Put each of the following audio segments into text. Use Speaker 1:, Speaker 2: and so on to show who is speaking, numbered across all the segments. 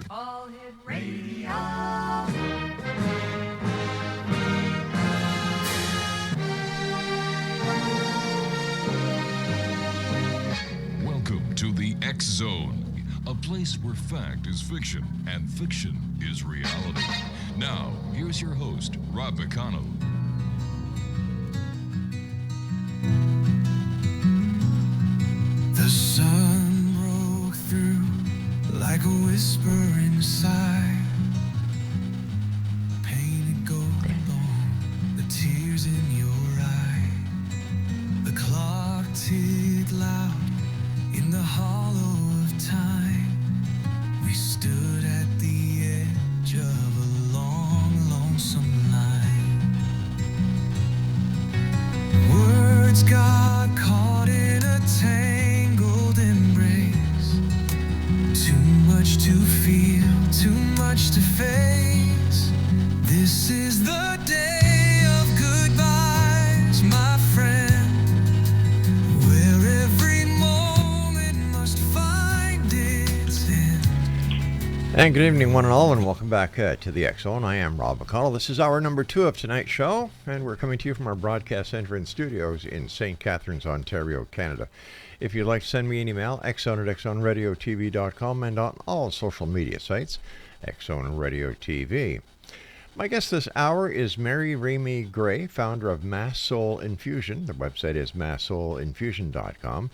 Speaker 1: All Hit Radio.
Speaker 2: Welcome to the X Zone, a place where fact is fiction and fiction is reality. Now, here's your host, Rob McConnell.
Speaker 3: The sun broke through like a whisper inside, painted gold on the tears in your eye. The clock ticked loud in the hollow of time. We stood at the edge of a long, lonesome line. Words got caught in a tangled embrace. Too much to feel, too much to face. This is the day of goodbyes, my friend, where every moment must find its end.
Speaker 4: And good evening, one and all, and welcome back to the X Zone. I am Rob McConnell. This is hour number 2 of tonight's show, and we're coming to you from our broadcast center and studios in St. Catharines, Ontario, Canada. If you'd like to send me an email, xzone@xzoneradiotv.com, and on all social media sites, Xzone Radio TV. My guest this hour is Mary RAMEY Gray, founder of Mass Soul Infusion. The website is masssoulinfusion.com.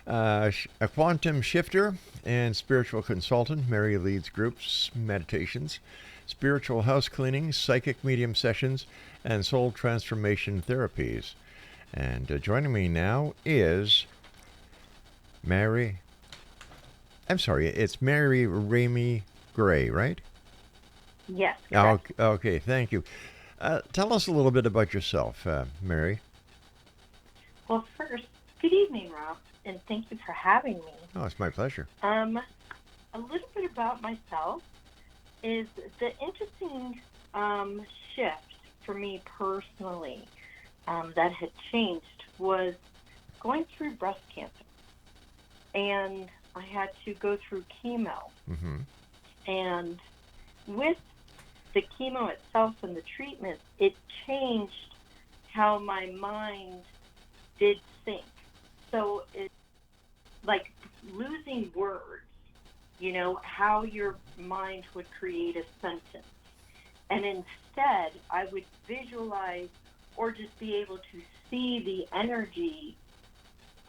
Speaker 4: A quantum shifter and spiritual consultant, Mary leads groups, meditations, spiritual house cleanings, psychic medium sessions, and soul transformation therapies. And joining me now is it's Mary RAMEY Gray, right?
Speaker 5: Yes.
Speaker 4: Okay, thank you. Tell us a little bit about yourself, Mary.
Speaker 5: Well, first, good evening, Rob, and thank you for having me.
Speaker 4: Oh, it's my pleasure.
Speaker 5: A little bit about myself is the interesting shift for me personally that had changed was going through breast cancer. And I had to go through chemo.
Speaker 4: Mm-hmm.
Speaker 5: And with the chemo itself and the treatment, it changed how my mind did think. So it's like losing words, how your mind would create a sentence. And instead, I would visualize or just be able to see the energy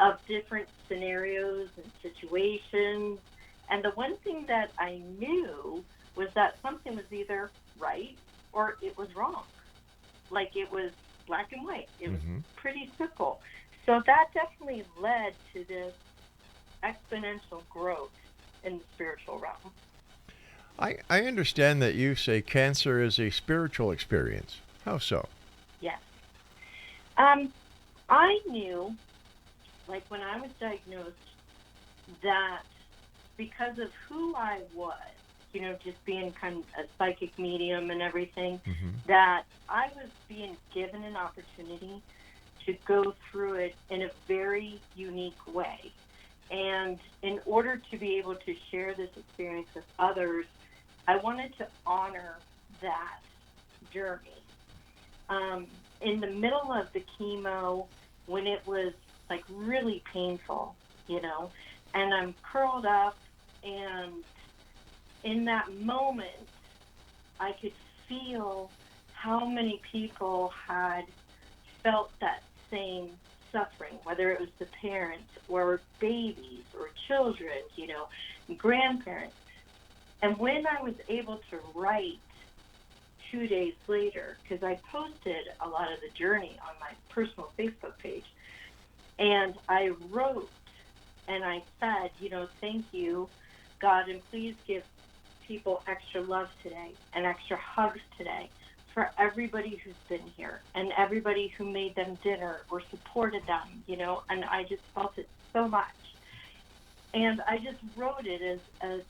Speaker 5: of different scenarios and situations. And the one thing that I knew was that something was either right or it was wrong. Like it was black and white. It was pretty simple. So that definitely led to this exponential growth in the spiritual realm.
Speaker 4: I understand that you say cancer is a spiritual experience. How so?
Speaker 5: Yes. I knew, like when I was diagnosed, that because of who I was, just being kind of a psychic medium and everything, that I was being given an opportunity to go through it in a very unique way. And in order to be able to share this experience with others, I wanted to honor that journey. In the middle of the chemo, when it was like really painful, and I'm curled up, and in that moment, I could feel how many people had felt that same suffering, whether it was the parents or babies or children, grandparents. And when I was able to write 2 days later, because I posted a lot of the journey on my personal Facebook page, and I wrote and I said, thank you, God, and please give people extra love today and extra hugs today for everybody who's been here and everybody who made them dinner or supported them, and I just felt it so much. And I just wrote it as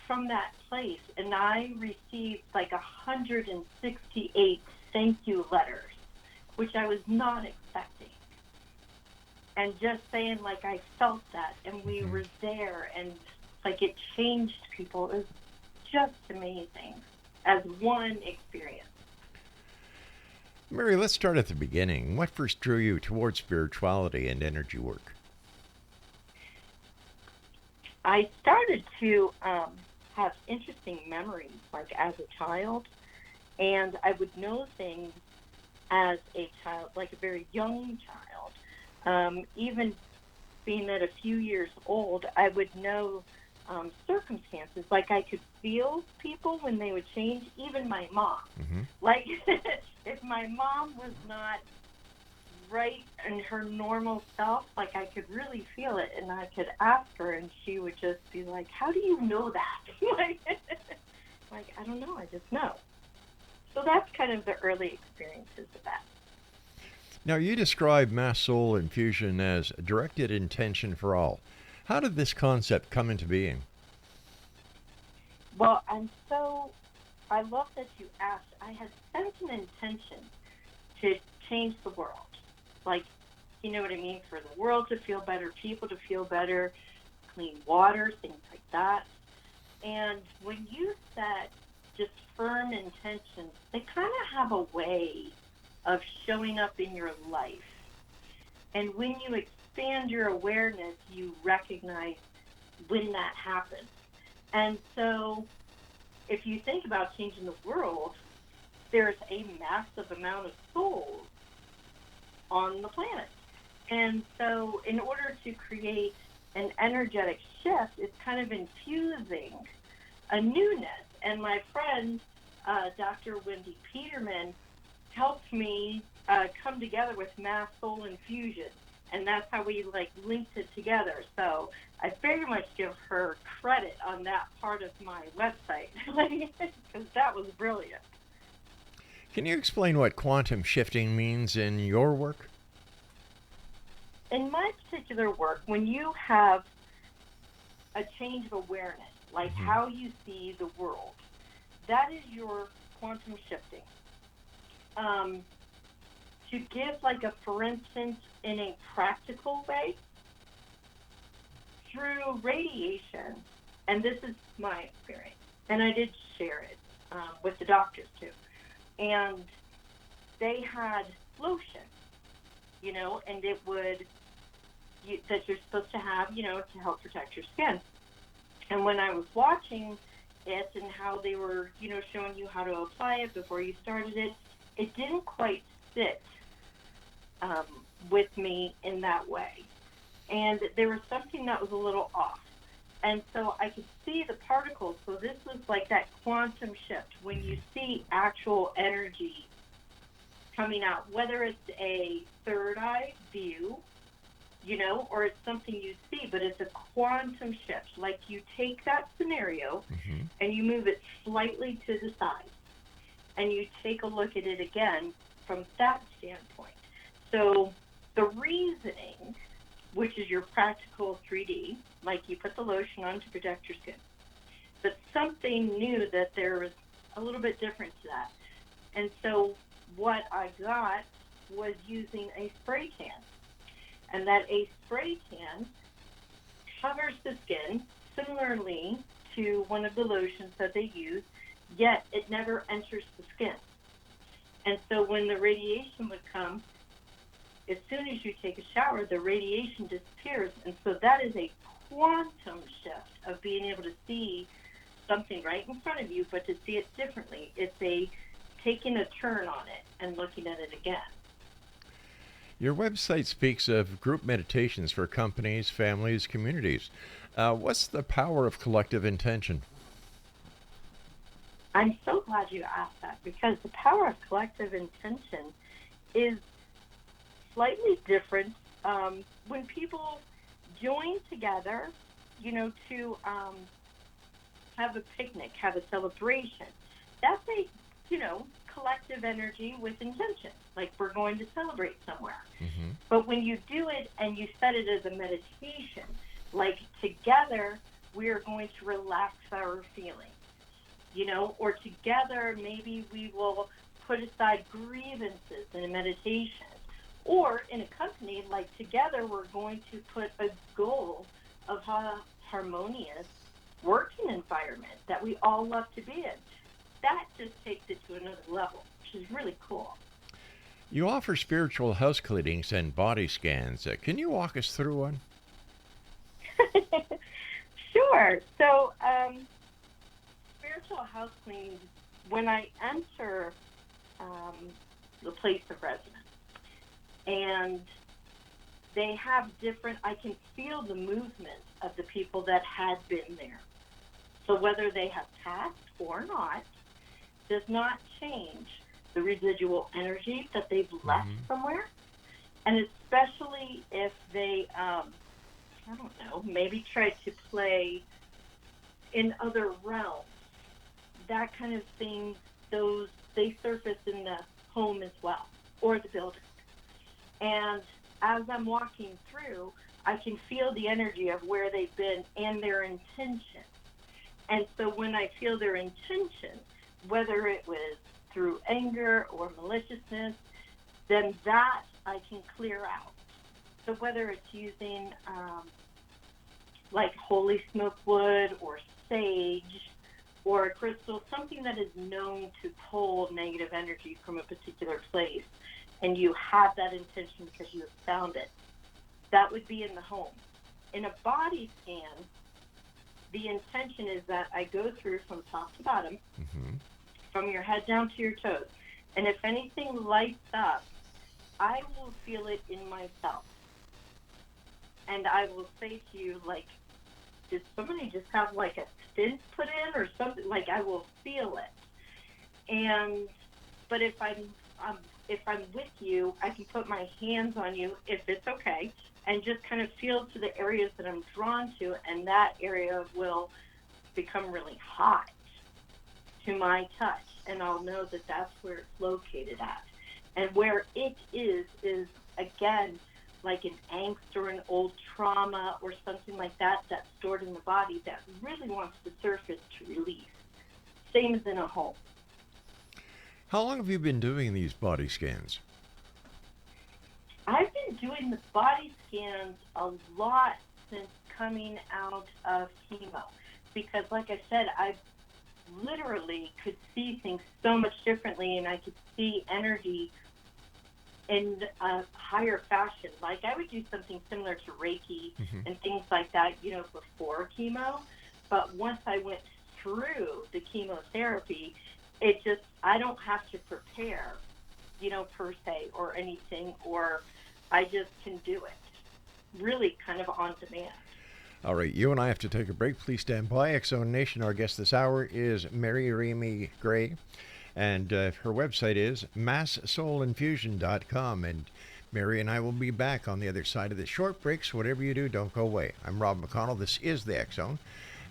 Speaker 5: from that place, and I received like 168 thank you letters, which I was not expecting. And just saying, like, I felt that, and we were there, and Like, it changed people. It was just amazing as one experience.
Speaker 4: Mary, let's start at the beginning. What first drew you towards spirituality and energy work?
Speaker 5: I started to have interesting memories, like as a child, and I would know things as a child, like a very young child. Even being at a few years old, I would know circumstances. Like, I could feel people when they would change, even my mom.
Speaker 4: Mm-hmm.
Speaker 5: Like, if my mom was not right in her normal self, like, I could really feel it, and I could ask her, and she would just be like, how do you know that? like, I don't know, I just know. So that's kind of the early experiences of that.
Speaker 4: Now, you describe Mass Soul Infusion as directed intention for all. How did this concept come into being?
Speaker 5: Well, I love that you asked. I had sent an intention to change the world. Like, you know what I mean? For the world to feel better, people to feel better, clean water, things like that. And when you set just firm intentions, they kind of have a way of showing up in your life. And when you expand your awareness, you recognize when that happens. And so if you think about changing the world, there's a massive amount of souls on the planet. And so in order to create an energetic shift, it's kind of infusing a newness. And my friend, Dr. Wendy Peterman, helped me come together with Mass Soul Infusion. And that's how we linked it together. So I very much give her credit on that part of my website, because that was brilliant.
Speaker 4: Can you explain what quantum shifting means in your work?
Speaker 5: In my particular work, when you have a change of awareness, like how you see the world, that is your quantum shifting. To give for instance, in a practical way, through radiation, and this is my experience, and I did share it with the doctors too, and they had lotion, and it would, that you're supposed to have, to help protect your skin. And when I was watching it and how they were, showing you how to apply it before you started it, it didn't quite sit with me in that way. And there was something that was a little off. And so I could see the particles. So this was like that quantum shift when you see actual energy coming out, whether it's a third eye view, or it's something you see, but it's a quantum shift. Like, you take that scenario and you move it slightly to the side, and you take a look at it again from that standpoint. So the reasoning, which is your practical 3D, like you put the lotion on to protect your skin, but something new that there was a little bit different to that. And so what I got was using a spray tan. And that a spray tan covers the skin similarly to one of the lotions that they use, yet it never enters the skin. And so when the radiation would come, as soon as you take a shower, the radiation disappears. And so that is a quantum shift of being able to see something right in front of you, but to see it differently. It's a taking a turn on it and looking at it again.
Speaker 4: Your website speaks of group meditations for companies, families, communities. What's the power of collective intention?
Speaker 5: I'm so glad you asked that, because the power of collective intention is slightly different when people join together, to have a picnic, have a celebration. That's a, collective energy with intention, like we're going to celebrate somewhere. But when you do it and you set it as a meditation, like together we are going to relax our feelings, or together maybe we will put aside grievances in a meditation. Or in a company, like together we're going to put a goal of how harmonious working environment that we all love to be in. That just takes it to another level, which is really cool.
Speaker 4: You offer spiritual house cleanings and body scans. Can you walk us through one?
Speaker 5: Sure. So, spiritual house cleanings, when I enter the place of residence, and they have different, I can feel the movement of the people that had been there. So whether they have passed or not, does not change the residual energy that they've left somewhere. And especially if they, I don't know, maybe try to play in other realms, that kind of thing, those, they surface in the home as well, or the building. And as I'm walking through, I can feel the energy of where they've been and their intention. And so when I feel their intention, whether it was through anger or maliciousness, then that I can clear out. So whether it's using like holy smoke wood or sage or a crystal, something that is known to pull negative energy from a particular place, and you have that intention because you have found it, that would be in the home. In a body scan, the intention is that I go through from top to bottom, from your head down to your toes. And if anything lights up, I will feel it in myself. And I will say to you, like, did somebody just have like a stint put in or something? Like, I will feel it. And, but if I'm with you, I can put my hands on you, if it's okay, and just kind of feel to the areas that I'm drawn to, and that area will become really hot to my touch, and I'll know that that's where it's located at. And where it is again, like an angst or an old trauma or something like that that's stored in the body that really wants to surface to release. Same as in a home.
Speaker 4: How long have you been doing these body scans?
Speaker 5: I've been doing the body scans a lot since coming out of chemo, because like I said, I literally could see things so much differently, and I could see energy in a higher fashion. Like I would do something similar to Reiki and things like that, you know, before chemo. But once I went through the chemotherapy, it just, I don't have to prepare, you know, per se or anything, or I just can do it really kind of on demand.
Speaker 4: All right, you and I have to take a break. Please stand by. X-Zone Nation, our guest this hour is MERI RAMEY Gray, and her website is masssoulinfusion.com. And MERI and I will be back on the other side of this short break, so whatever you do, don't go away. I'm Rob McConnell. This is the X-Zone,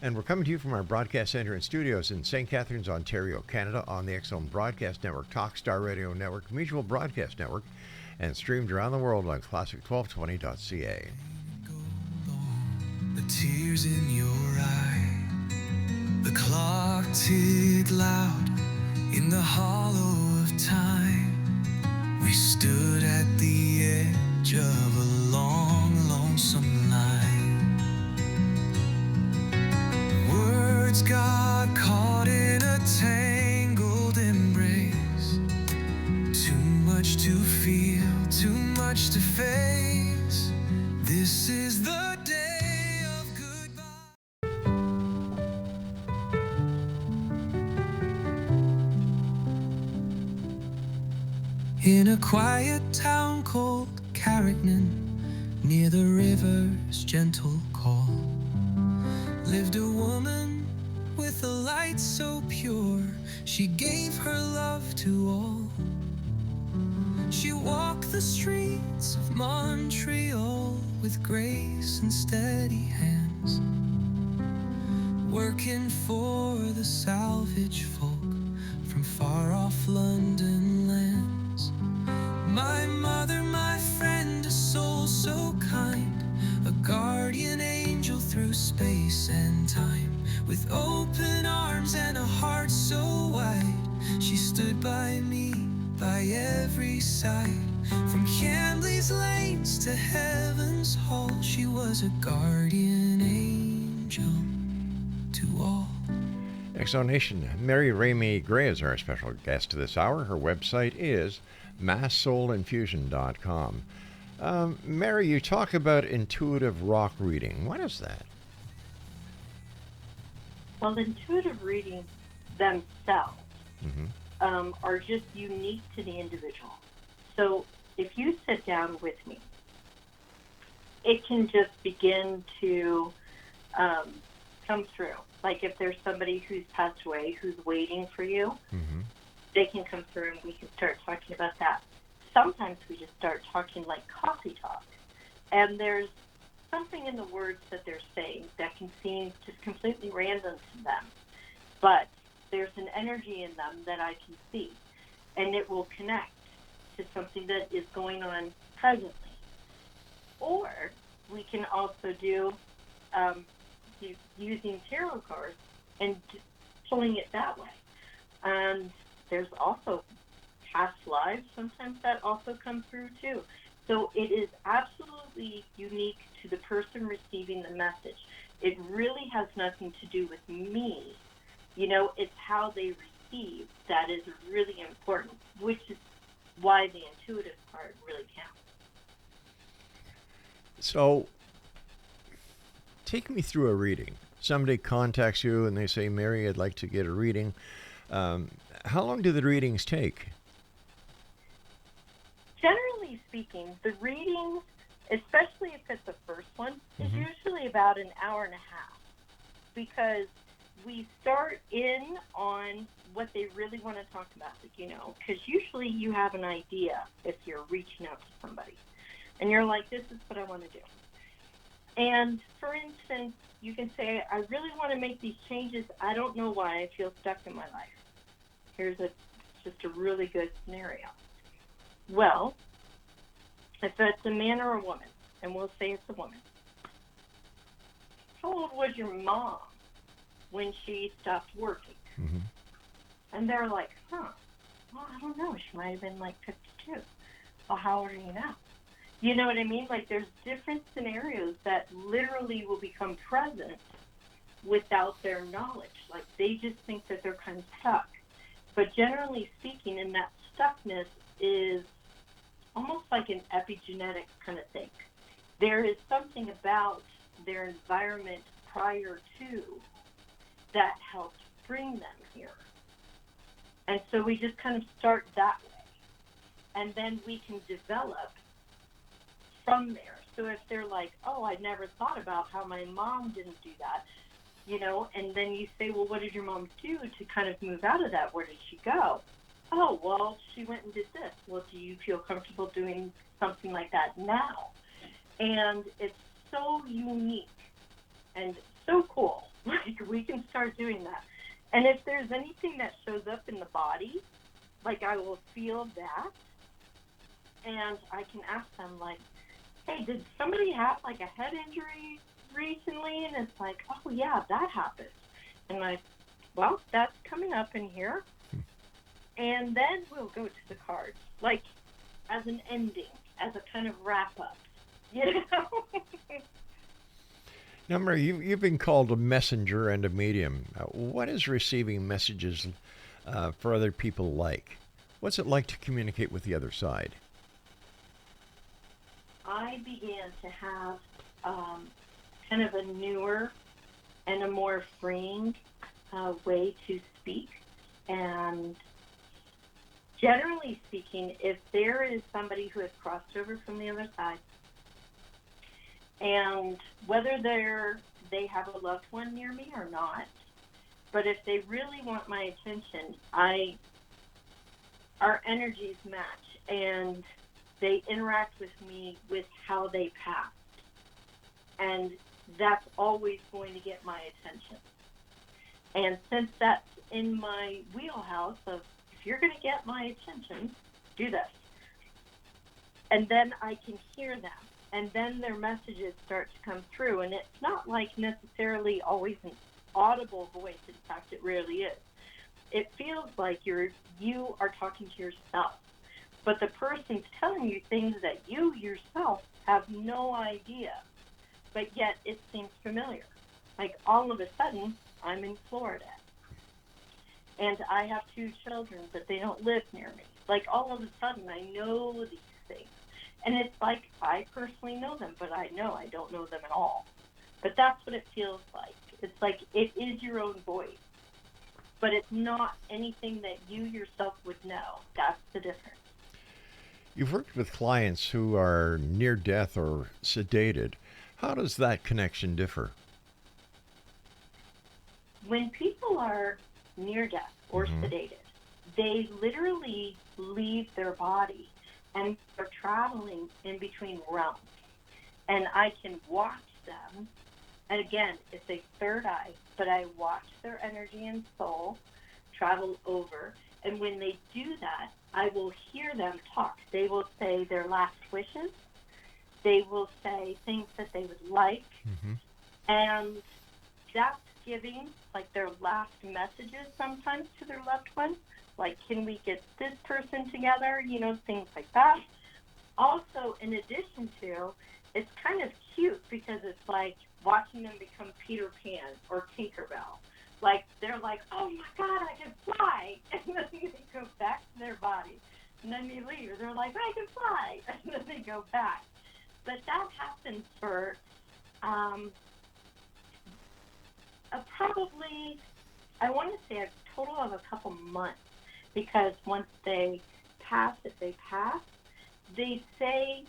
Speaker 4: and we're coming to you from our broadcast center and studios in St. Catharines, Ontario, Canada, on the X-Zone Broadcast Network, Talkstar Radio Network, Mutual Broadcast Network, and streamed around the world on classic1220.ca.
Speaker 3: The tears in your eye, the clock ticked loud in the hollow of time. We stood at the edge of a long, lonesome line. Words got caught in a tangled embrace. Too much to feel, too much to face. This is the day. In a quiet town called Carricknan, near the river's gentle call, lived a woman with a light so pure, she gave her love to all. She walked the streets of Montreal with grace and steady hands, working for the salvage folk from far off London lands. My mother, my friend, a soul so kind, a guardian angel through space and time. With open arms and a heart so wide, she stood by me, by every side. From Camley's lanes to Heaven's Hall, she was a guardian angel to all.
Speaker 4: Exonation. Mary RAMEY Gray is our special guest this hour. Her website is masssoulinfusion.com. Mary, you talk about intuitive rock reading. What is that?
Speaker 5: Well, intuitive readings themselves are just unique to the individual. So if you sit down with me, it can just begin to come through. Like if there's somebody who's passed away who's waiting for you, they can come through and we can start talking about that. Sometimes we just start talking like coffee talk. And there's something in the words that they're saying that can seem just completely random to them. But there's an energy in them that I can see. And it will connect to something that is going on presently. Or we can also do using tarot cards and pulling it that way. And there's also past lives. Sometimes that also comes through too. So it is absolutely unique to the person receiving the message. It really has nothing to do with me. You know, it's how they receive that is really important, which is why the intuitive part really counts.
Speaker 4: So, take me through a reading. Somebody contacts you and they say, Mary, I'd like to get a reading. How long do the readings take?
Speaker 5: Generally speaking, the readings, especially if it's the first one, is usually about an hour and a half, because we start in on what they really want to talk about, you know, because usually you have an idea if you're reaching out to somebody, and you're like, this is what I want to do. And for instance, you can say, I really want to make these changes. I don't know why I feel stuck in my life. Here's just a really good scenario. Well, if it's a man or a woman, and we'll say it's a woman, how old was your mom when she stopped working? And they're like, well, I don't know. She might have been like 52. Well, how old are you now? You know what I mean? Like, there's different scenarios that literally will become present without their knowledge. Like, they just think that they're kind of stuck. But generally speaking, in that stuckness is almost like an epigenetic kind of thing. There is something about their environment prior to that helped bring them here. And so we just kind of start that way. And then we can develop from there. So if they're like, oh, I never thought about how my mom didn't do that, you know, and then you say, well, what did your mom do to kind of move out of that? Where did she go? Oh, well, she went and did this. Well, do you feel comfortable doing something like that now? And it's so unique and so cool. Like, we can start doing that. And if there's anything that shows up in the body, like, I will feel that, and I can ask them, like, hey, did somebody have, like, a head injury recently? And it's like, oh, yeah, that happened. And I'm like, well, that's coming up in here. And then we'll go to the cards, like, as an ending, as a kind of wrap-up, you know?
Speaker 4: Now, Mary, you've been called a messenger and a medium. What is receiving messages for other people like? What's it like to communicate with the other side?
Speaker 5: I began to have kind of a newer and a more freeing way to speak. And generally speaking, if there is somebody who has crossed over from the other side, and whether they have a loved one near me or not, but if they really want my attention, our energies match, and they interact with me with how they passed. And that's always going to get my attention. And since that's in my wheelhouse of, if you're going to get my attention, do this. And then I can hear them. And then their messages start to come through. And it's not like necessarily always an audible voice. In fact, it rarely is. It feels like you are talking to yourself. But the person's telling you things that you yourself have no idea. But yet it seems familiar. Like, all of a sudden, I'm in Florida, and I have 2 children, but they don't live near me. Like, all of a sudden, I know these things. And it's like I personally know them, but I know I don't know them at all. But that's what it feels like. It's like it is your own voice, but it's not anything that you yourself would know. That's the difference.
Speaker 4: You've worked with clients who are near death or sedated. How does that connection differ?
Speaker 5: When people are near death or sedated, they literally leave their body and are traveling in between realms. And I can watch them. And again, it's a third eye, but I watch their energy and soul travel over. And when they do that, I will hear them talk. They will say their last wishes. They will say things that they would like. And that's giving, like, their last messages sometimes to their loved ones. Like, can we get this person together? You know, things like that. Also, in addition to, it's kind of cute because it's like watching them become Peter Pan or Tinkerbell. Like, they're like, oh my God, I can fly. And then they go back to their body. And then they leave. They're like, I can fly. And then they go back. But that happens for probably, I want to say a total of a couple months. Because once they pass, if they pass, they say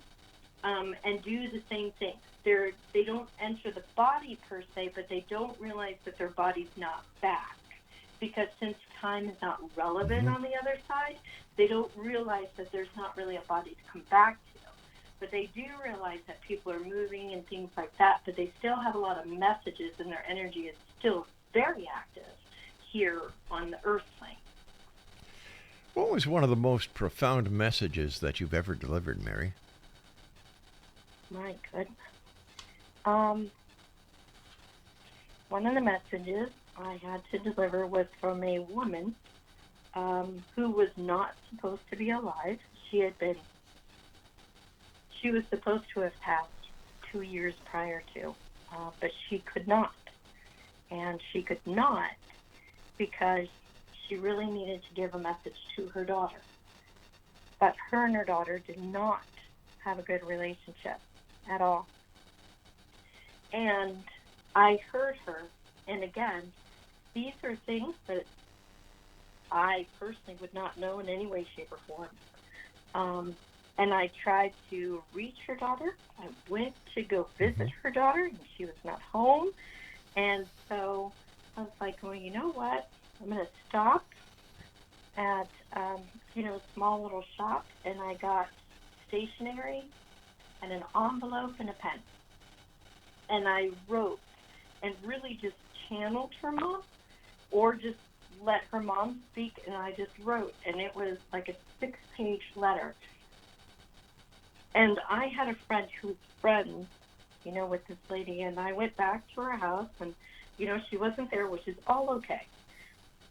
Speaker 5: and do the same thing. They don't enter the body per se, but they don't realize that their body's not back. Because since time is not relevant on the other side, they don't realize that there's not really a body to come back to. But they do realize that people are moving and things like that, but they still have a lot of messages and their energy is still very active here on the earth plane.
Speaker 4: What was one of the most profound messages that you've ever delivered, Mary?
Speaker 5: My goodness. One of the messages I had to deliver was from a woman who was not supposed to be alive. She was supposed to have passed 2 years prior to, but she could not. And she could not because she really needed to give a message to her daughter. But her and her daughter did not have a good relationship at all. And I heard her, and again, these are things that I personally would not know in any way, shape, or form. And I tried to reach her daughter. I went to go visit her daughter, and she was not home. And so I was like, well, you know what? I'm going to stop at, a small little shop, and I got stationery and an envelope and a pen. And I wrote and really just channeled her mom or just let her mom speak, and I just wrote. And it was like a 6-page letter. And I had a friend who was friends, with this lady, and I went back to her house, and, she wasn't there, which is all okay.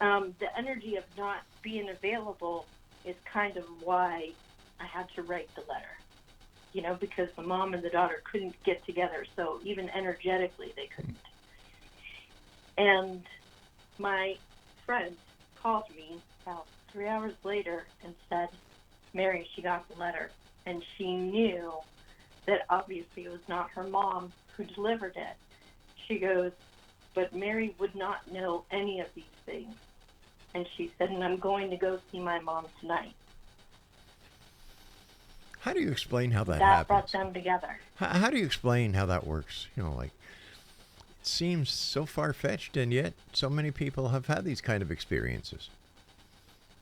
Speaker 5: The energy of not being available is kind of why I had to write the letter, because the mom and the daughter couldn't get together, so even energetically they couldn't. And my friend called me about 3 hours later and said, Mary, she got the letter, and she knew that obviously it was not her mom who delivered it. She goes, but Mary would not know any of these things. And she said, and I'm going to go see my mom tonight.
Speaker 4: How do you explain how that
Speaker 5: That
Speaker 4: happens?
Speaker 5: brought them together.
Speaker 4: How do you explain how that works? It seems so far-fetched, and yet so many people have had these kind of experiences.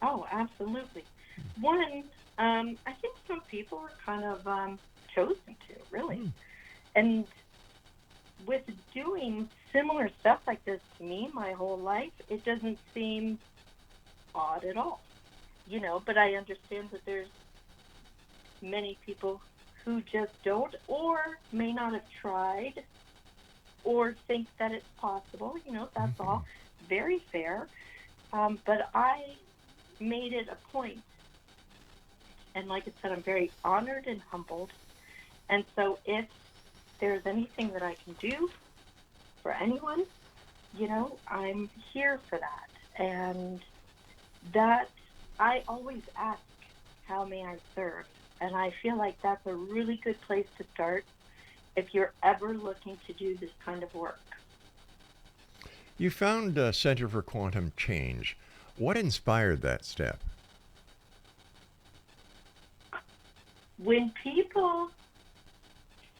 Speaker 5: Oh, absolutely. One, I think some people are kind of chosen to, really. And with doing similar stuff like this to me my whole life, it doesn't seem odd at all. But I understand that there's many people who just don't or may not have tried or think that it's possible. That's all very fair. But I made it a point. And like I said, I'm very honored and humbled. And so if there's anything that I can do for anyone, I'm here for that. And that, I always ask, how may I serve? And I feel like that's a really good place to start if you're ever looking to do this kind of work.
Speaker 4: You found a Center for Quantum Change. What inspired that step?
Speaker 5: When people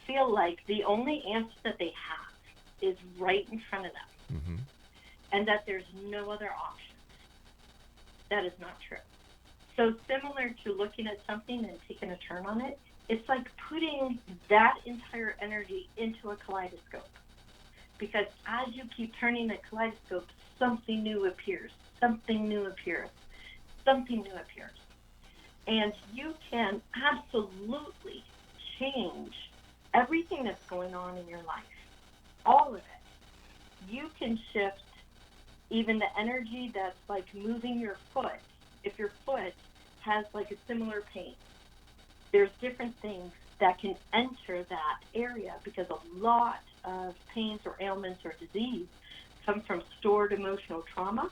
Speaker 5: feel like the only answer that they have is right in front of them,
Speaker 4: Mm-hmm.
Speaker 5: and that there's no other option, that is not true. So similar to looking at something and taking a turn on it, it's like putting that entire energy into a kaleidoscope. Because as you keep turning the kaleidoscope, something new appears, something new appears, something new appears. And you can absolutely change everything that's going on in your life, all of it. You can shift even the energy that's like moving your foot. If your foot has like a similar pain, there's different things that can enter that area, because a lot of pains or ailments or disease come from stored emotional trauma.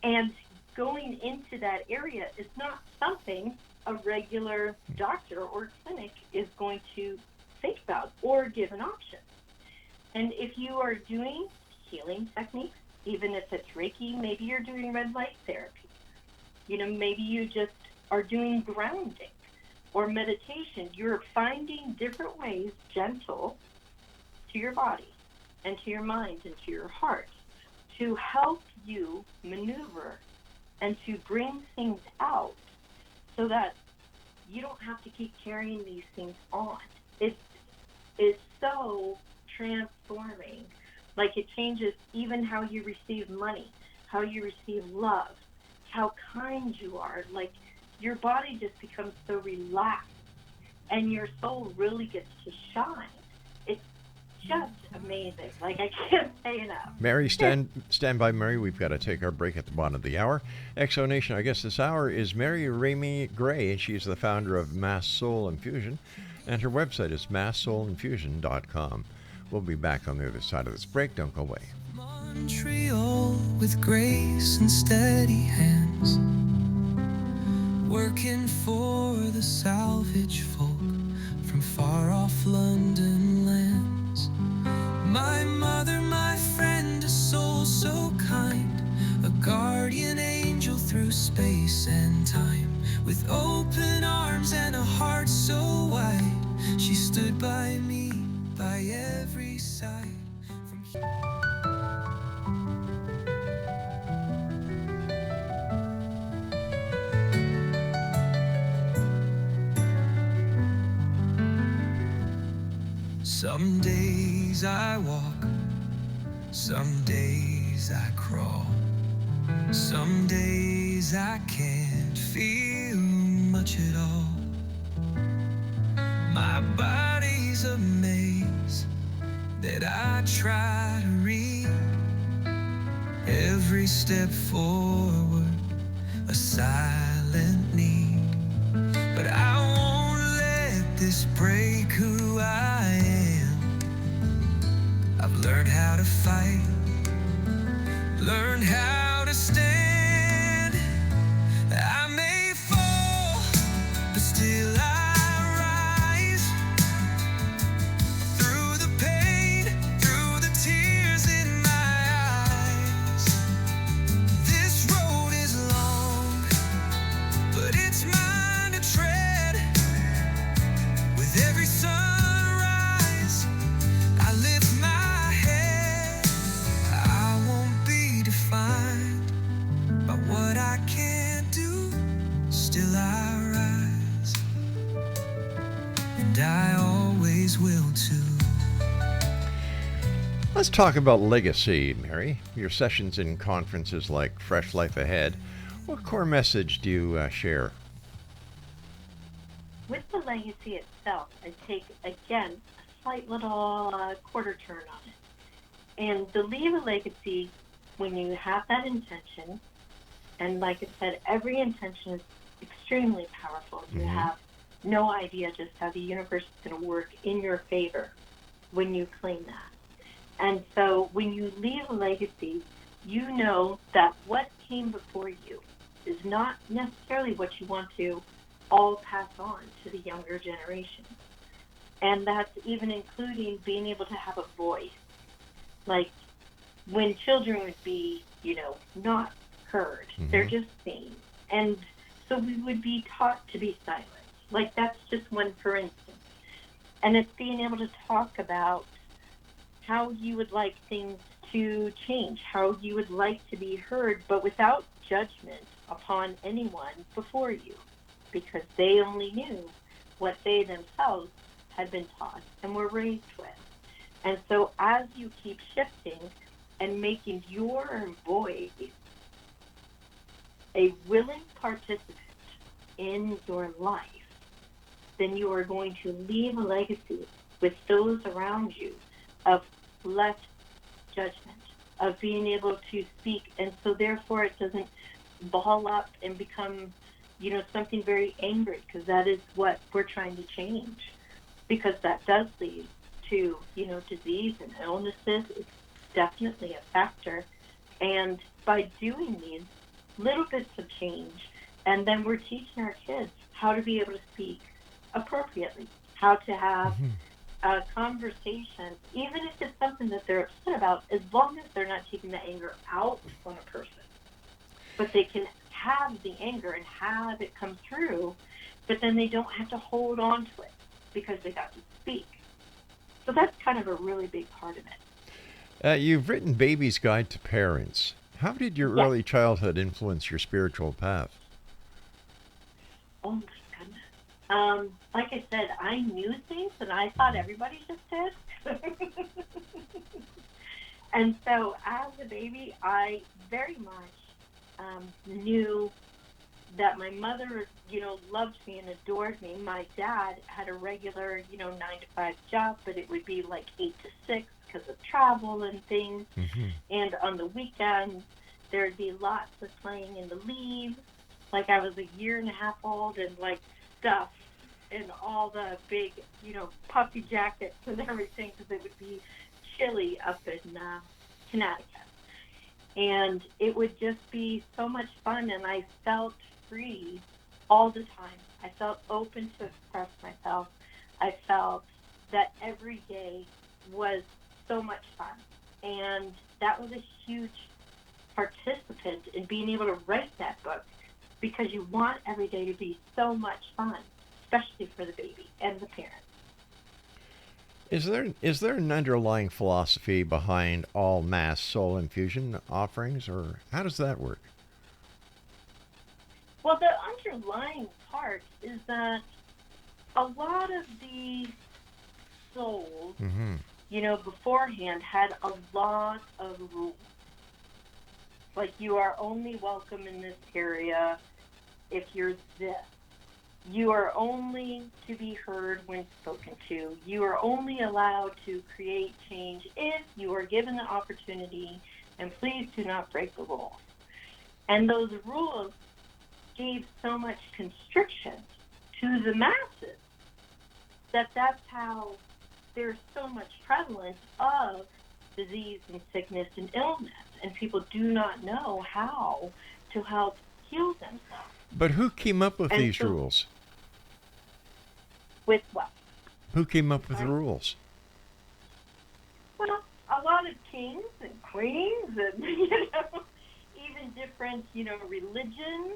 Speaker 5: And going into that area is not something a regular doctor or clinic is going to think about or give an option. And if you are doing healing techniques, even if it's Reiki, maybe you're doing red light therapy. Maybe you just are doing grounding or meditation. You're finding different ways, gentle, to your body and to your mind and to your heart, to help you maneuver and to bring things out so that you don't have to keep carrying these things on. It is so transforming. Like, it changes even how you receive money, how you receive love, how kind you are. Like, your body just becomes so relaxed and your soul really gets to shine. It's just amazing. Like, I can't say enough.
Speaker 4: Mary, stand by, Mary. We've got to take our break at the bottom of the hour. Exonation, I guess this hour is Mary RAMEY Gray, and she's the founder of Mass Soul Infusion, and her website is masssoulinfusion.com. We'll be back on the other side of this break. Don't go away.
Speaker 3: Montreal with grace and steady hands, working for the salvage folk from far off London lands. My mother, my friend, a soul so kind, a guardian angel through space and time, with open arms and a heart so wide. She stood by me by every side. Some days I walk, some days I crawl, some days I can't feel much at all. My body's a maze that I try to read. Every step forward, a silent need. But I won't let this break who I am. I've learned how to fight, learned how to stand. I may fall, but still I rise. Through the pain, through the tears in my eyes. This road is long, but it's mine to tread. With every sunrise, I lift my head. I won't be defined by what I can't do. Still I rise, and I always will too.
Speaker 4: Let's talk about legacy, Mary. Your sessions in conferences like Fresh Life Ahead. What core message do you share?
Speaker 5: With the legacy itself, I take, again, a slight little quarter turn on it. And the leave a legacy, when you have that intention, and like I said, every intention is extremely powerful. You have no idea just how the universe is going to work in your favor when you claim that. And so when you leave a legacy, you know that what came before you is not necessarily what you want to all pass on to the younger generation. And that's even including being able to have a voice. Like when children would be, not heard, they're just seen. And so we would be taught to be silent. Like that's just one for instance. And it's being able to talk about how you would like things to change, how you would like to be heard, but without judgment upon anyone before you, because they only knew what they themselves had been taught and were raised with. And so as you keep shifting and making your voice a willing participant in your life, then you are going to leave a legacy with those around you of less judgment, of being able to speak. And so therefore it doesn't ball up and become, something very angry, because that is what we're trying to change, because that does lead to, disease and illnesses. It's definitely a factor. And by doing these little bits of change, and then we're teaching our kids how to be able to speak appropriately, how to have a conversation, even if it's something that they're upset about, as long as they're not taking the anger out on a person. But they can have the anger and have it come through, but then they don't have to hold on to it because they got to speak. So that's kind of a really big part of it.
Speaker 4: You've written Baby's Guide to Parents. How did your early childhood influence your spiritual path?
Speaker 5: Oh my goodness. Like I said, I knew things and I thought everybody just did. And so as a baby, I very much knew that my mother, loved me and adored me. My dad had a regular, 9-to-5 job, but it would be like 8 to 6 because of travel and things. And on the weekends, there'd be lots of playing in the leaves. Like I was a year and a half old and like stuff in all the big, puffy jackets and everything, because it would be chilly up in Connecticut. And it would just be so much fun, and I felt free all the time. I felt open to express myself. I felt that every day was so much fun. And that was a huge participant in being able to write that book, because you want every day to be so much fun, especially for the baby and the parents.
Speaker 4: Is there an underlying philosophy behind all mass soul infusion offerings, or how does that work?
Speaker 5: Well, the underlying part is that a lot of the souls, beforehand had a lot of rules. Like, you are only welcome in this area if you're this. You are only to be heard when spoken to. You are only allowed to create change if you are given the opportunity, and please do not break the rules. And those rules gave so much constriction to the masses that's how there's so much prevalence of disease and sickness and illness, and people do not know how to help heal themselves.
Speaker 4: But who came up with these rules?
Speaker 5: With what?
Speaker 4: Who came up with the rules?
Speaker 5: Well, a lot of kings and queens and, even different, religions,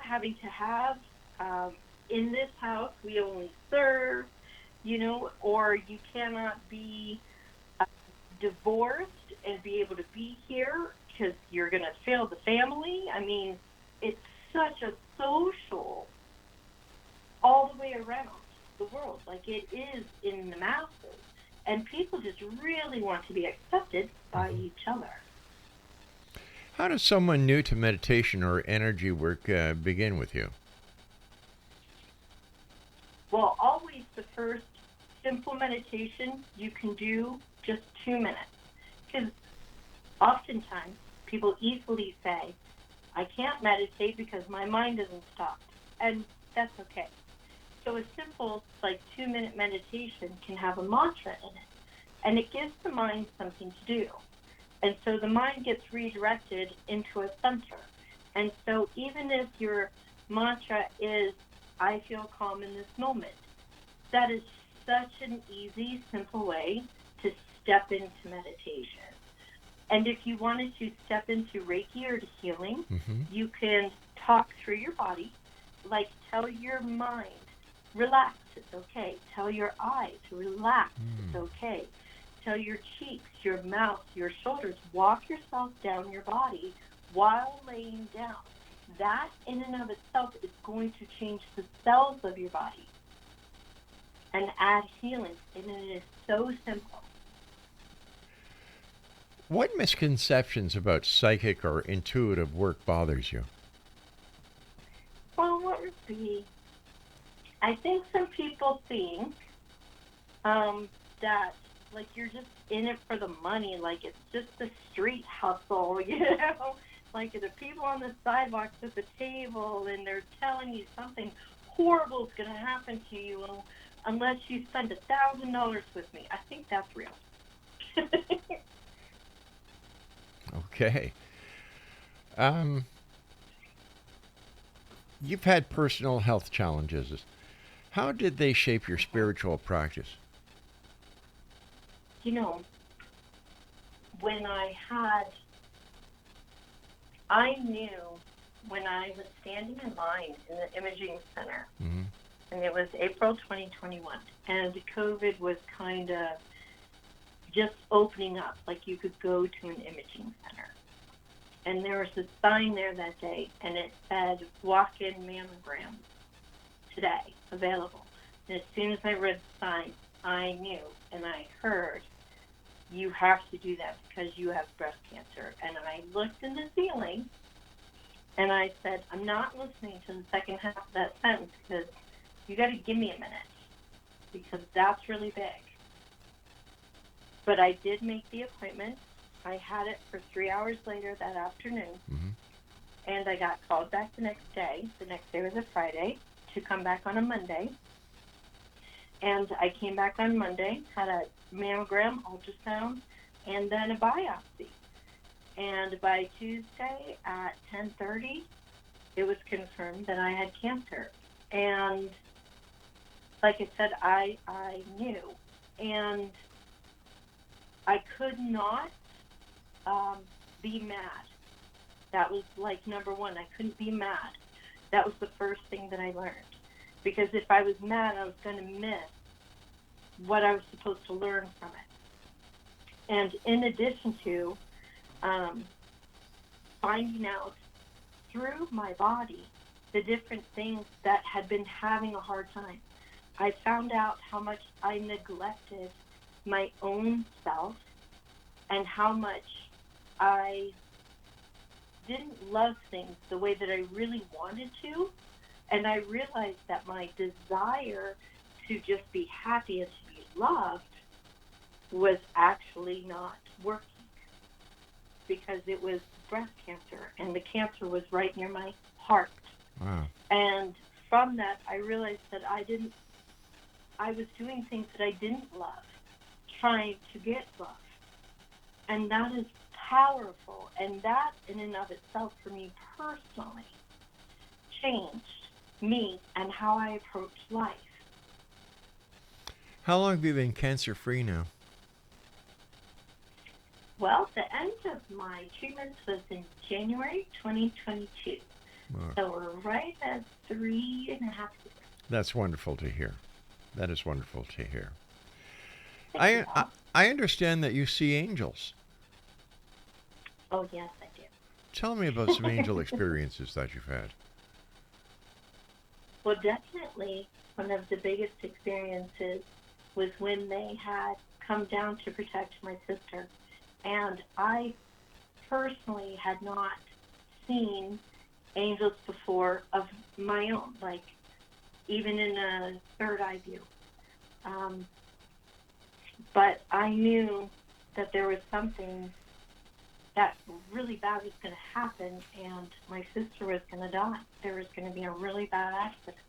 Speaker 5: having to have, in this house, we only serve, or you cannot be divorced and be able to be here because you're going to fail the family. I mean, it's such a social all the way around the world, like it is in the masses, and people just really want to be accepted by each other.
Speaker 4: How does someone new to meditation or energy work begin with you?
Speaker 5: Well, always the first simple meditation you can do just 2 minutes, because oftentimes people easily say, I can't meditate because my mind doesn't stop, and that's okay. So a simple, 2-minute meditation can have a mantra in it. And it gives the mind something to do. And so the mind gets redirected into a center. And so even if your mantra is, I feel calm in this moment, that is such an easy, simple way to step into meditation. And if you wanted to step into Reiki or to healing, you can talk through your body, like tell your mind, relax, it's okay. Tell your eyes, relax, it's okay. Tell your cheeks, your mouth, your shoulders, walk yourself down your body while laying down. That in and of itself is going to change the cells of your body and add healing. And it is so simple.
Speaker 4: What misconceptions about psychic or intuitive work bothers you?
Speaker 5: Well, what would be? I think some people think that, like, you're just in it for the money, like it's just a street hustle, you know? Like the people on the sidewalks at the table, and they're telling you something horrible is going to happen to you unless you spend $1,000 with me. I think that's real.
Speaker 4: Okay. You've had personal health challenges. How did they shape your spiritual practice?
Speaker 5: You know, when I knew when I was standing in line in the imaging center, and it was April 2021, and COVID was kind of just opening up, like you could go to an imaging center. And there was a sign there that day, and it said, walk-in mammogram today, available. And as soon as I read the sign, I knew and I heard, you have to do that because you have breast cancer. And I looked in the ceiling, and I said, I'm not listening to the second half of that sentence because you got to give me a minute because that's really big. But I did make the appointment. I had it for 3 hours later that afternoon, and I got called back the next day. The next day was a Friday, to come back on a Monday. And I came back on Monday, had a mammogram, ultrasound, and then a biopsy. And by Tuesday at 10:30, it was confirmed that I had cancer. And like I said, I knew. And I could not be mad. That was like number one. I couldn't be mad. That was the first thing that I learned. Because if I was mad, I was going to miss what I was supposed to learn from it. And in addition to finding out through my body the different things that had been having a hard time, I found out how much I neglected my own self and how much I didn't love things the way that I really wanted to. And I realized that my desire to just be happy and to be loved was actually not working because it was breast cancer, and the cancer was right near my heart.
Speaker 4: Wow.
Speaker 5: And from that, I realized that I was doing things that I didn't love, trying to get love. And that is powerful. And that in and of itself, for me personally, changed me and how I approach life.
Speaker 4: How long have you been cancer-free now?
Speaker 5: Well, the end of my treatments was in January 2022.
Speaker 4: Wow.
Speaker 5: So we're right at 3.5 years.
Speaker 4: That's wonderful to hear. That is wonderful to hear. I understand that you see angels.
Speaker 5: Oh, yes, I do.
Speaker 4: Tell me about some angel experiences that you've had.
Speaker 5: Well, definitely one of the biggest experiences was when they had come down to protect my sister. And I personally had not seen angels before of my own, like even in a third eye view. But I knew that there was something that really bad was going to happen, and my sister was going to die. There was going to be a really bad accident.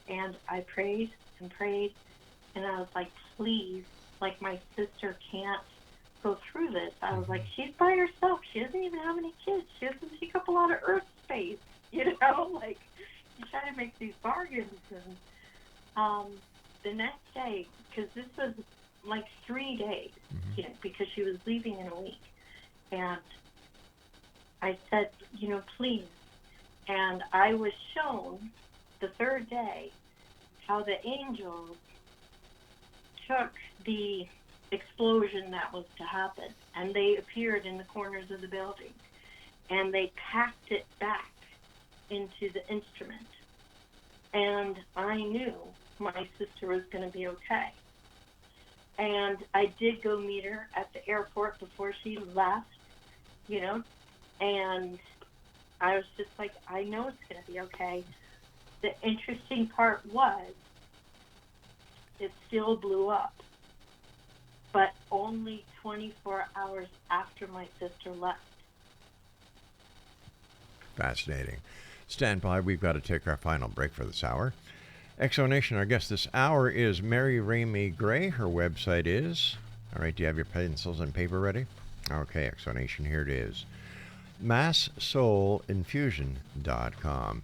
Speaker 5: And I prayed and prayed, and I was like, please like my sister can't go through this. I was like, she's by herself. She doesn't even have any kids. She doesn't take up a lot of earth space. Like you try to make these bargains. And the next day, because this was like 3 days, because she was leaving in a week, and I said, please. And I was shown the third day how the angels took the explosion that was to happen, and they appeared in the corners of the building, and they packed it back into the instrument. And I knew my sister was going to be okay. And I did go meet her at the airport before she left, and I was just like, I know it's going to be okay. The interesting part was it still blew up, but only 24 hours after my sister left.
Speaker 4: Fascinating. Stand by. We've got to take our final break for this hour. Exonation, our guest this hour is Mary RAMEY Gray. Her website is... All right, do you have your pencils and paper ready? Okay, Exonation, here it is. MassSoulInfusion.com.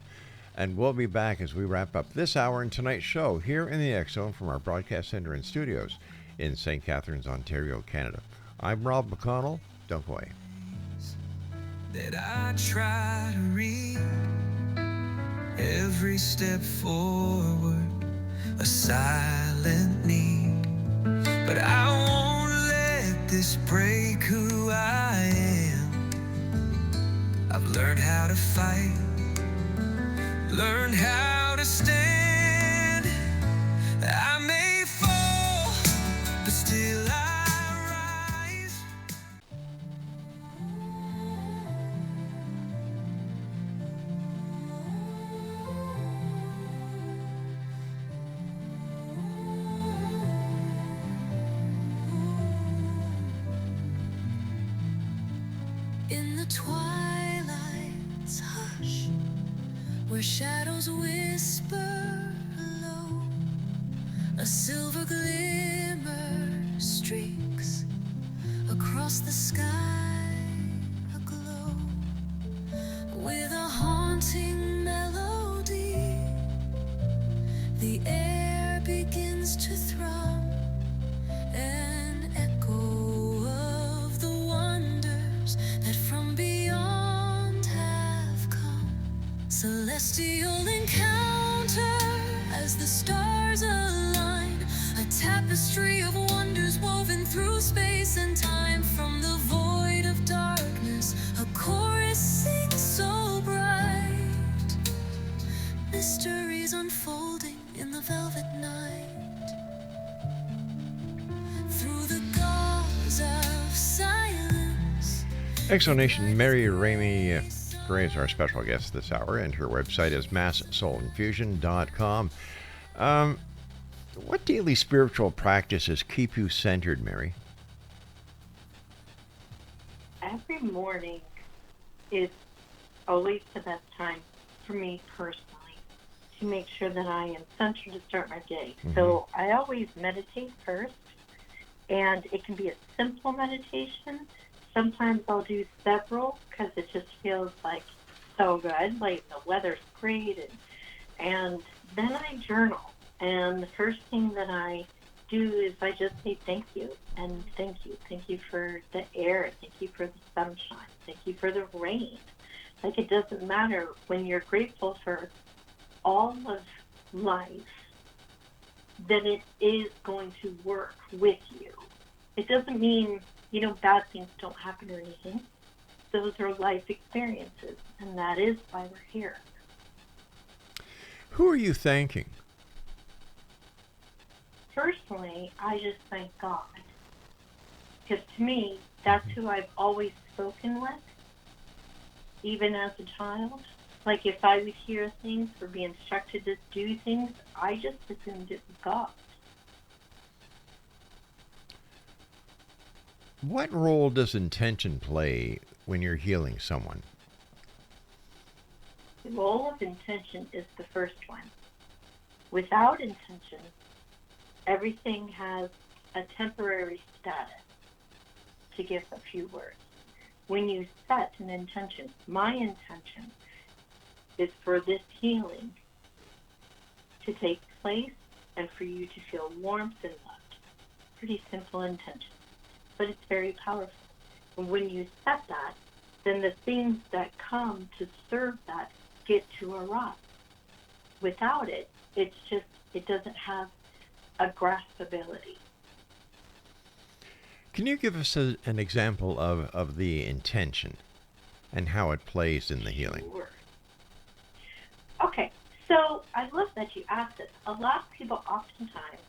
Speaker 4: And we'll be back as we wrap up this hour and tonight's show here in the X Zone from our broadcast center and studios in St. Catharines, Ontario, Canada. I'm Rob McConnell. Don't go away.
Speaker 3: That I try to read every step forward, a silent need, but I won't let this break who I am. I've learned how to fight, learned how to stand. I may fall, but still I rise. In the twilight's hush, where shadows whisper low, a silver glimmer streaks across the sky, aglow with a haunting melody. The air begins to thrum, an echo of the wonders that from beyond have come. Celestial encounter as the stars align, a tapestry of wonders woven through space and time. From the void of darkness, a chorus sings so bright, mysteries unfolding in the velvet night. Through the gauze of silence,
Speaker 4: Exonation, Mary RAMEY Gray is our special guest this hour, and her website is MassSoulInfusion.com. What daily spiritual practices keep you centered, Mary?
Speaker 5: Every morning is always the best time for me personally to make sure that I am centered to start my day. So I always meditate first, and it can be a simple meditation. Sometimes I'll do several because it just feels like so good, like the weather's great, and then I journal. And the first thing that I do is I just say thank you, and thank you. Thank you for the air. Thank you for the sunshine. Thank you for the rain. Like, it doesn't matter when you're grateful for all of life, that it is going to work with you. It doesn't mean, bad things don't happen or anything. Those are life experiences, and that is why we're here.
Speaker 4: Who are you thanking?
Speaker 5: Personally, I just thank God. Because to me, that's who I've always spoken with, even as a child. Like, if I would hear things or be instructed to do things, I just assumed it was God.
Speaker 4: What role does intention play when you're healing someone?
Speaker 5: The role of intention is the first one. Without intention, everything has a temporary status to give a few words. When you set an intention, my intention is for this healing to take place and for you to feel warmth and loved. Pretty simple intention, but it's very powerful. And when you set that, then the things that come to serve that get to arise. Without it, it doesn't have a graspability.
Speaker 4: Can you give us an example of the intention and how it plays in the healing?
Speaker 5: Sure. Okay, so I love that you asked this. A lot of people oftentimes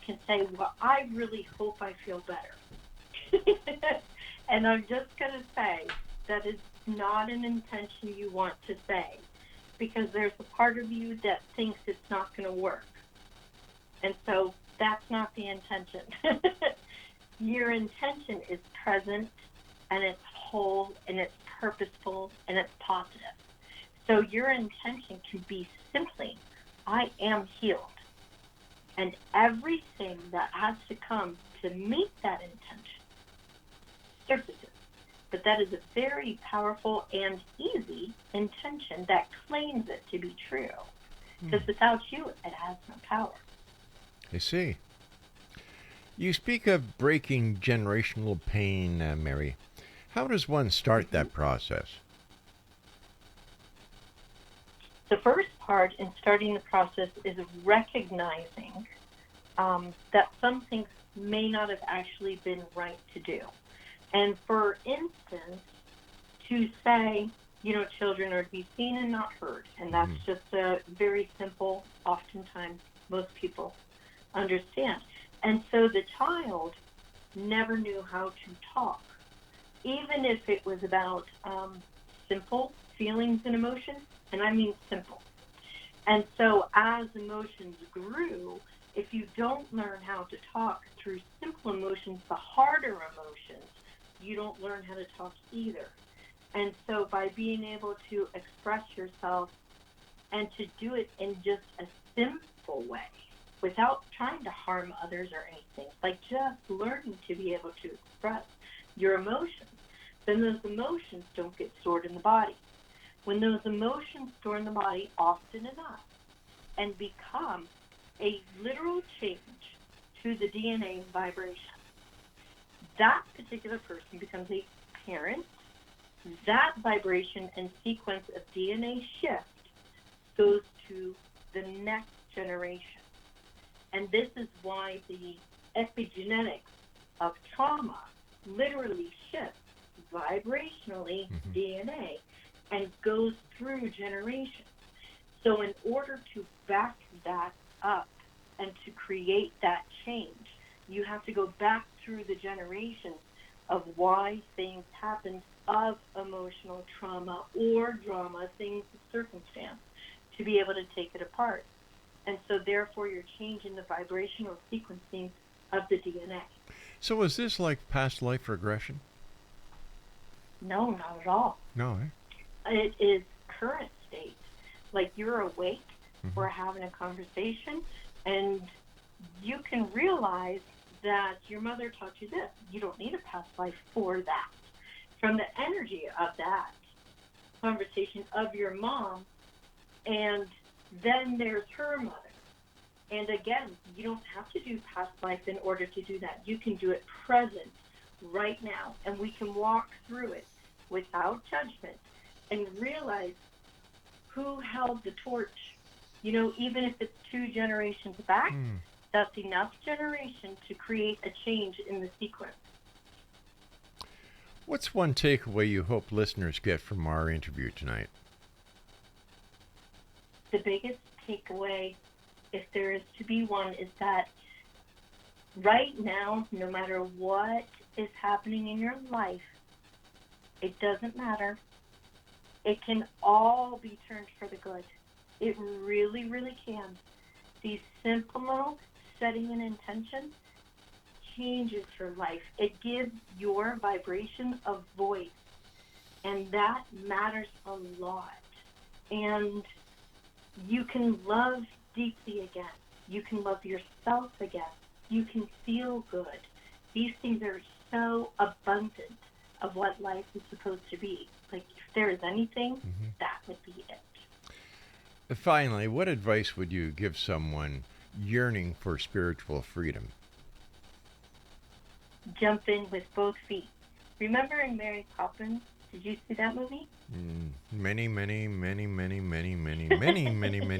Speaker 5: can say, well, I really hope I feel better. And I'm just going to say that is not an intention you want to say, because there's a part of you that thinks it's not going to work. And so that's not the intention. Your intention is present, and it's whole, and it's purposeful, and it's positive. So your intention can be simply, I am healed. And everything that has to come to meet that intention surfaces. But that is a very powerful and easy intention that claims it to be true. Because without you, it has no power.
Speaker 4: I see. You speak of breaking generational pain, Mary. How does one start that process?
Speaker 5: The first part in starting the process is recognizing that some things may not have actually been right to do. And for instance, to say, children are to be seen and not heard. And that's just a very simple, oftentimes most people understand. And so the child never knew how to talk, even if it was about simple feelings and emotions, and I mean simple. And so as emotions grew, if you don't learn how to talk through simple emotions, the harder emotions, you don't learn how to talk either. And so by being able to express yourself and to do it in just a simple way, without trying to harm others or anything, like just learning to be able to express your emotions, then those emotions don't get stored in the body. When those emotions store in the body often enough and become a literal change to the DNA vibration, that particular person becomes a parent. That vibration and sequence of DNA shift goes to the next generation. And this is why the epigenetics of trauma literally shifts vibrationally DNA and goes through generations. So in order to back that up and to create that change, you have to go back through the generations of why things happened of emotional trauma or drama, things of circumstance, to be able to take it apart. And so therefore you're changing the vibrational sequencing of the DNA.
Speaker 4: So is this like past life regression?
Speaker 5: No, not at all.
Speaker 4: No,
Speaker 5: It is current state. Like you're awake, we're having a conversation, and you can realize that your mother taught you this. You don't need a past life for that. From the energy of that conversation of your mom, and then there's her mother. And again, you don't have to do past life in order to do that. You can do it present, right now, and we can walk through it without judgment and realize who held the torch. Even if it's 2 generations back, that's enough generation to create a change in the sequence.
Speaker 4: What's one takeaway you hope listeners get from our interview tonight?
Speaker 5: The biggest takeaway, if there is to be one, is that right now, no matter what is happening in your life, it doesn't matter. It can all be turned for the good. It really, really can. These simple little setting an intention changes your life. It gives your vibration a voice, and that matters a lot. And you can love deeply again. You can love yourself again. You can feel good. These things are so abundant of what life is supposed to be. Like, if there is anything, that would be it.
Speaker 4: Finally, what advice would you give someone yearning for spiritual freedom?
Speaker 5: Jump in with both feet. Remember in Mary Poppins? Did you see that movie?
Speaker 4: Many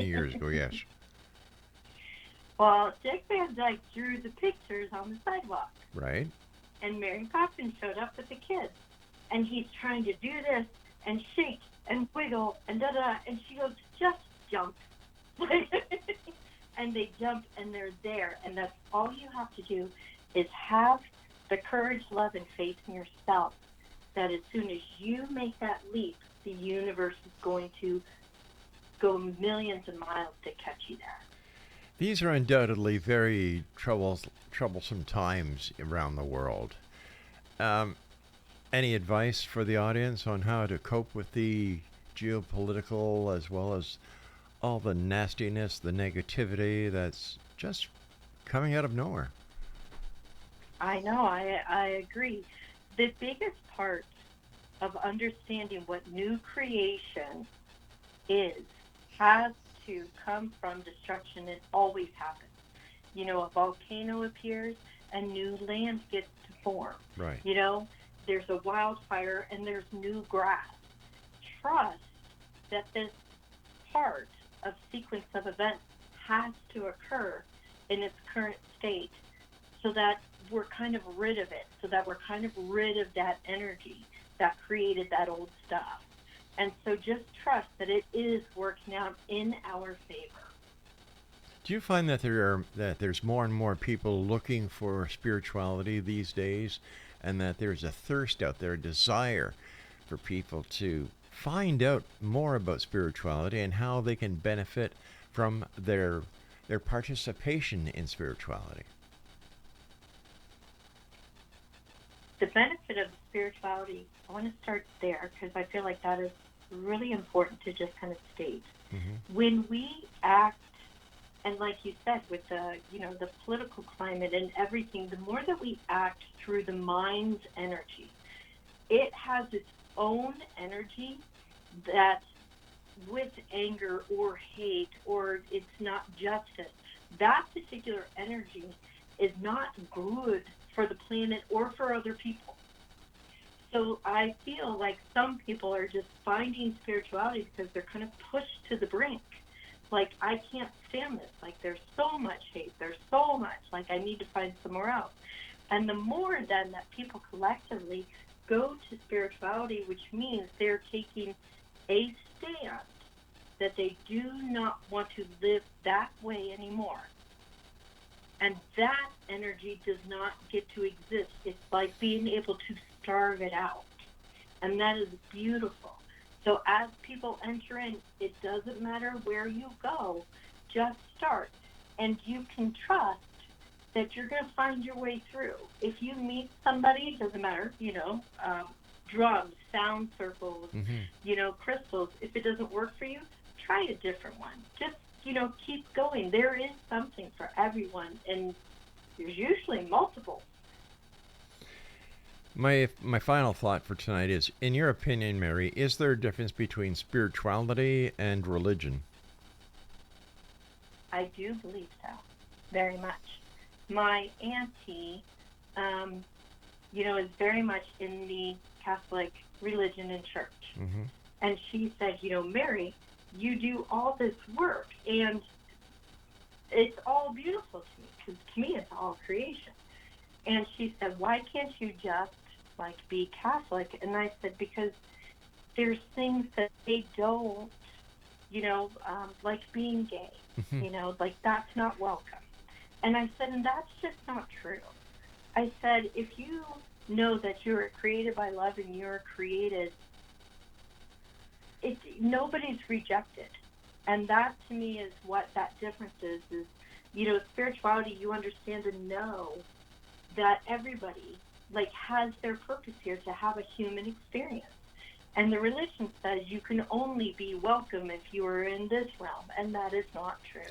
Speaker 4: years ago, yes.
Speaker 5: Well, Dick Van Dyke drew the pictures on the sidewalk.
Speaker 4: Right.
Speaker 5: And Mary Poppins showed up with the kids. And he's trying to do this and shake and wiggle and da-da. And she goes, just jump. And they jump and they're there. And that's all you have to do is have the courage, love, and faith in yourself that as soon as you make that leap, the universe is going to go millions of miles to catch you there.
Speaker 4: These are undoubtedly very troublesome times around the world. Any advice for the audience on how to cope with the geopolitical as well as all the nastiness, the negativity that's just coming out of nowhere?
Speaker 5: I know, I agree. The biggest part of understanding what new creation is has to come from destruction. It always happens. You know, a volcano appears and new land gets to form.
Speaker 4: Right.
Speaker 5: You know, there's a wildfire and there's new grass. Trust that this part of sequence of events has to occur in its current state so that we're kind of rid of it, so that we're kind of rid of that energy that created that old stuff. And so just trust that it is working out in our favor.
Speaker 4: Do you find that there's more and more people looking for spirituality these days, and that there's a thirst out there, a desire for people to find out more about spirituality and how they can benefit from their participation in spirituality?
Speaker 5: The benefit of spirituality, I want to start there because I feel like that is really important to just kind of state. When we act, and like you said, with the political climate and everything, the more that we act through the mind's energy, it has its own energy that with anger or hate or it's not justice, that particular energy is not good for the planet or for other people. So I feel like some people are just finding spirituality because they're kind of pushed to the brink. Like, I can't stand this. Like, there's so much hate. There's so much. Like, I need to find somewhere else. And the more then that people collectively go to spirituality, which means they're taking a stand that they do not want to live that way anymore. And that energy does not get to exist. It's like being able to starve it out. And that is beautiful. So as people enter in, it doesn't matter where you go, just start. And you can trust that you're going to find your way through. If you meet somebody, it doesn't matter, drums, sound circles, crystals. If it doesn't work for you, try a different one. Just, keep going. There is something for everyone, and there's usually multiple.
Speaker 4: My final thought for tonight is, in your opinion, Mary, is there a difference between spirituality and religion?
Speaker 5: I do believe so, very much. My auntie, is very much in the Catholic religion and church. And she said, Mary, you do all this work, and it's all beautiful to me, because to me it's all creation. And she said, why can't you just, be Catholic? And I said, because there's things that they don't, like being gay, that's not welcome. And I said, and that's just not true. I said, if you know that you're created by love and you're created, nobody's rejected. And that, to me, is what that difference is, spirituality, you understand and know that everybody, has their purpose here to have a human experience. And the religion says you can only be welcome if you are in this realm, and that is not true.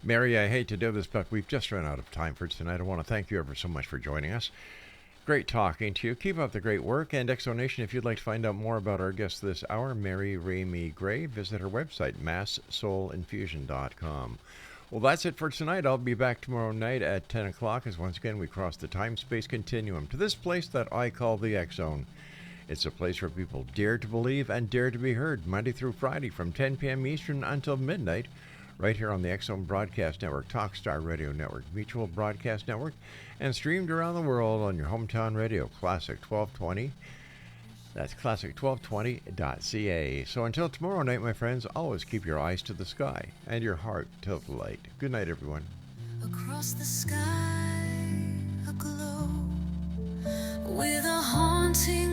Speaker 4: Mary, I hate to do this, but we've just run out of time for tonight. I want to thank you ever so much for joining us. Great talking to you. Keep up the great work. And Exonation, if you'd like to find out more about our guest this hour, Mary RAMEY Gray, visit her website, masssoulinfusion.com. Well, that's it for tonight. I'll be back tomorrow night at 10 o'clock as once again we cross the time-space continuum to this place that I call the X-Zone. It's a place where people dare to believe and dare to be heard, Monday through Friday from 10 p.m. Eastern until midnight, right here on the X-Zone Broadcast Network, Talkstar Radio Network, Mutual Broadcast Network, and streamed around the world on your hometown radio, Classic 1220. That's classic1220.ca. So until tomorrow night, my friends, always keep your eyes to the sky and your heart to the light. Good night, everyone.
Speaker 3: Across the sky, aglow with a haunting